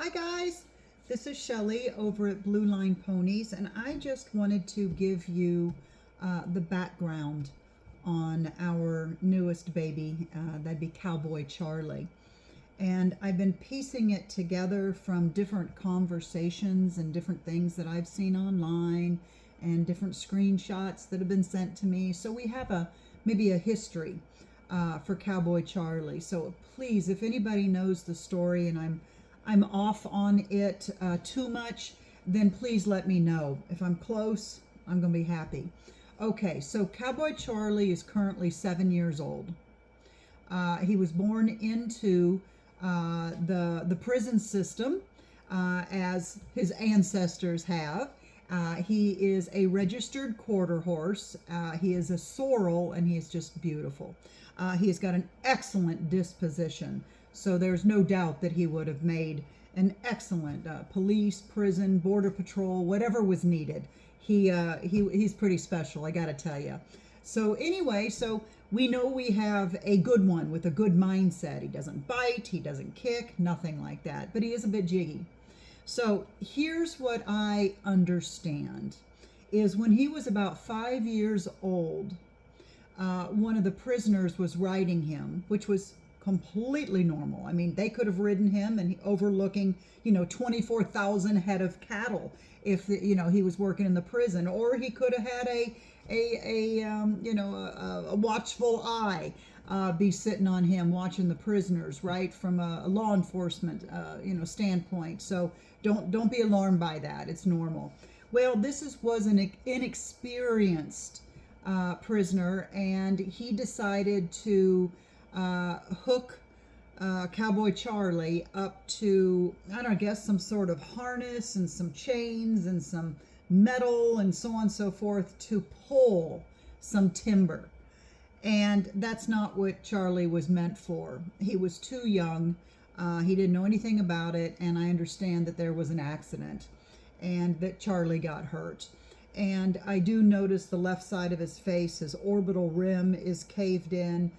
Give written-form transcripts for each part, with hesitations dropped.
Hi guys, this is Shelly over at Blue Line Ponies, and I just wanted to give you the background on our newest baby. That'd be Cowboy Charlie. And I've been piecing it together from different conversations and different things that I've seen online and different screenshots that have been sent to me. So we have maybe a history for Cowboy Charlie. So please, if anybody knows the story and I'm off on it too much, then please let me know. If I'm close, I'm going to be happy. Okay, so Cowboy Charlie is currently 7 years old. He was born into the prison system, as his ancestors have. He is a registered quarter horse. He is a sorrel, and he is just beautiful. He has got an excellent disposition, so there's no doubt that he would have made an excellent police, prison, border patrol, whatever was needed. He's pretty special, I gotta tell you. So anyway, so we know we have a good one with a good mindset. He doesn't bite, he doesn't kick, nothing like that, but he is a bit jiggy. So here's what I understand is when he was about 5 years old, one of the prisoners was riding him, which was completely normal. I mean, they could have ridden him and overlooking, 24,000 head of cattle if, he was working in the prison, or he could have had a watchful eye be sitting on him watching the prisoners, right, from a law enforcement standpoint. So don't be alarmed by that. It's normal. Well, was an inexperienced prisoner, and he decided to hook Cowboy Charlie up to, I guess some sort of harness and some chains and some metal and so on and so forth to pull some timber. And that's not what Charlie was meant for. He was too young. He didn't know anything about it, and I understand that there was an accident and that Charlie got hurt. And I do notice the left side of his face, his orbital rim is caved in.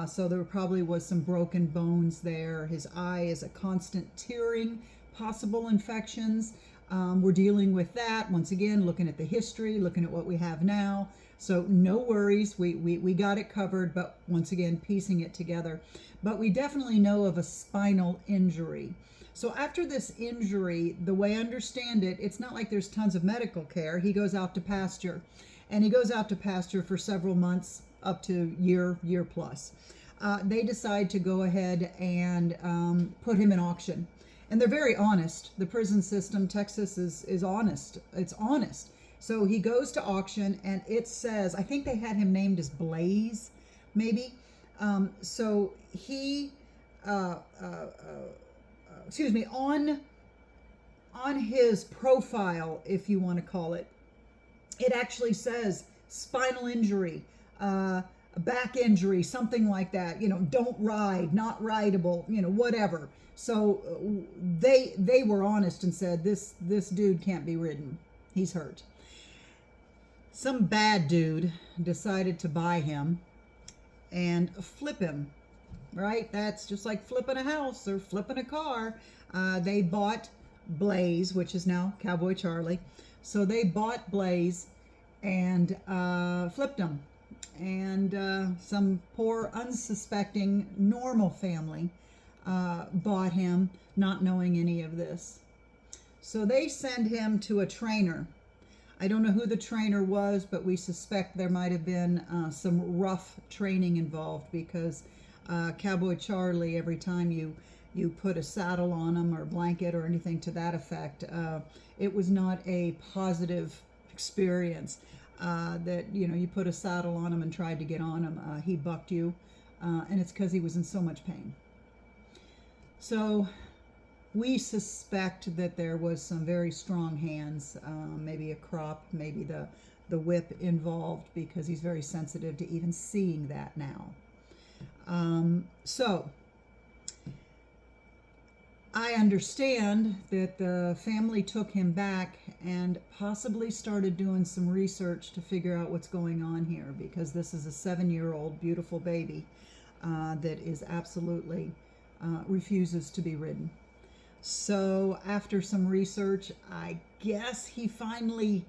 So there probably was some broken bones there. His eye is a constant tearing, possible infections. We're dealing with that. Once again, looking at the history, looking at what we have now. So no worries, we got it covered, but once again, piecing it together. But we definitely know of a spinal injury. So after this injury, the way I understand it, it's not like there's tons of medical care. He goes out to pasture, and he goes out to pasture for several months, up to year plus. They decide to go ahead and put him in auction. And they're very honest. The prison system, Texas, is honest. It's honest. So he goes to auction, and it says, I think they had him named as Blaze, maybe. So he, on his profile, if you want to call it, it actually says spinal injury, back injury, something like that. Don't ride, not rideable, whatever. So they were honest and said this dude can't be ridden. He's hurt. Some bad dude decided to buy him and flip him, right? That's just like flipping a house or flipping a car. They bought Blaze, which is now Cowboy Charlie. So they bought Blaze and flipped him. And some poor, unsuspecting, normal family bought him, not knowing any of this. So they send him to a trainer. I don't know who the trainer was, but we suspect there might have been some rough training involved, because Cowboy Charlie, every time you put a saddle on him or a blanket or anything to that effect, it was not a positive experience. That you put a saddle on him and tried to get on him, he bucked you, and it's because he was in so much pain. So we suspect that there was some very strong hands, maybe a crop, maybe the whip involved, because he's very sensitive to even seeing that now. So I understand that the family took him back and possibly started doing some research to figure out what's going on here, because this is a 7-year-old beautiful baby that is absolutely refuses to be ridden. So after some research, I guess he finally,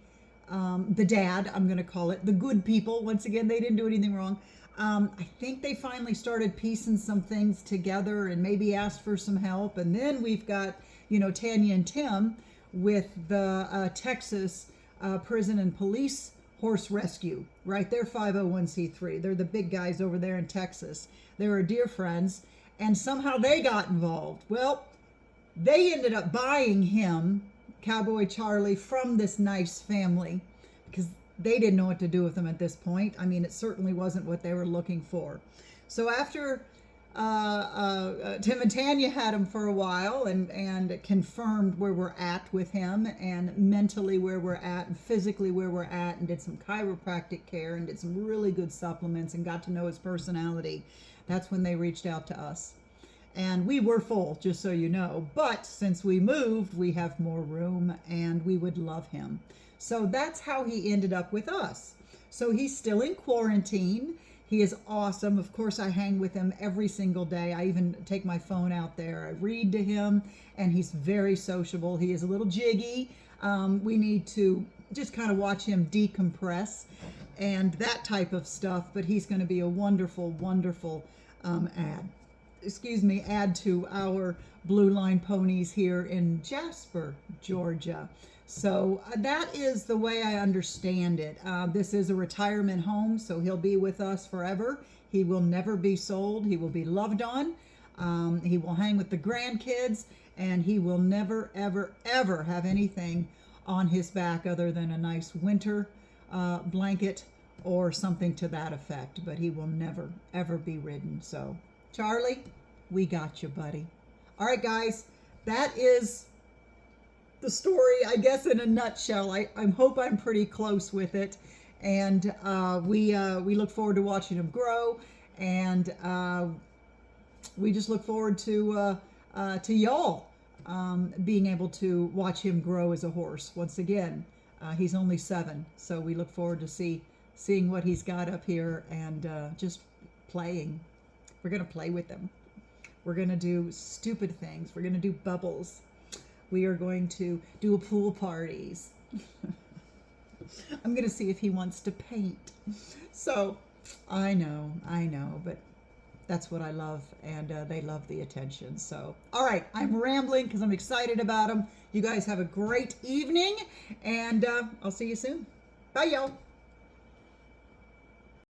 the dad, I'm going to call it, the good people, once again, they didn't do anything wrong. I think they finally started piecing some things together and maybe asked for some help. And then we've got, Tanya and Tim with the Texas Prison and Police Horse Rescue, right? They're 501c3. They're the big guys over there in Texas. They were dear friends, and somehow they got involved. Well, they ended up buying him, Cowboy Charlie, from this nice family because they didn't know what to do with him at this point. I mean, it certainly wasn't what they were looking for. So after Tim and Tanya had him for a while and confirmed where we're at with him and mentally where we're at and physically where we're at, and did some chiropractic care and did some really good supplements and got to know his personality, that's when they reached out to us. And we were full, just so you know. But since we moved, we have more room and we would love him. So that's how he ended up with us. So he's still in quarantine. He is awesome. Of course, I hang with him every single day. I even take my phone out there. I read to him, and he's very sociable. He is a little jiggy. We need to just kind of watch him decompress and that type of stuff. But he's going to be a wonderful, wonderful add to our Blue Line ponies here in Jasper, Georgia. So that is the way I understand it. This is a retirement home, so he'll be with us forever. He will never be sold. He will be loved on. He will hang with the grandkids, and he will never, ever, ever have anything on his back other than a nice winter blanket or something to that effect. But he will never, ever be ridden. So, Charlie, we got you, buddy. All right, guys, that is the story, I guess, in a nutshell. I hope I'm pretty close with it, and we look forward to watching him grow, and we just look forward to y'all being able to watch him grow as a horse. Once again, he's only 7, so we look forward to seeing what he's got up here and just playing. We're gonna play with him. We're gonna do stupid things. We're gonna do bubbles. We are going to do pool parties. I'm going to see if he wants to paint. So, I know, but that's what I love, and they love the attention. So, all right, I'm rambling because I'm excited about them. You guys have a great evening, and I'll see you soon. Bye, y'all.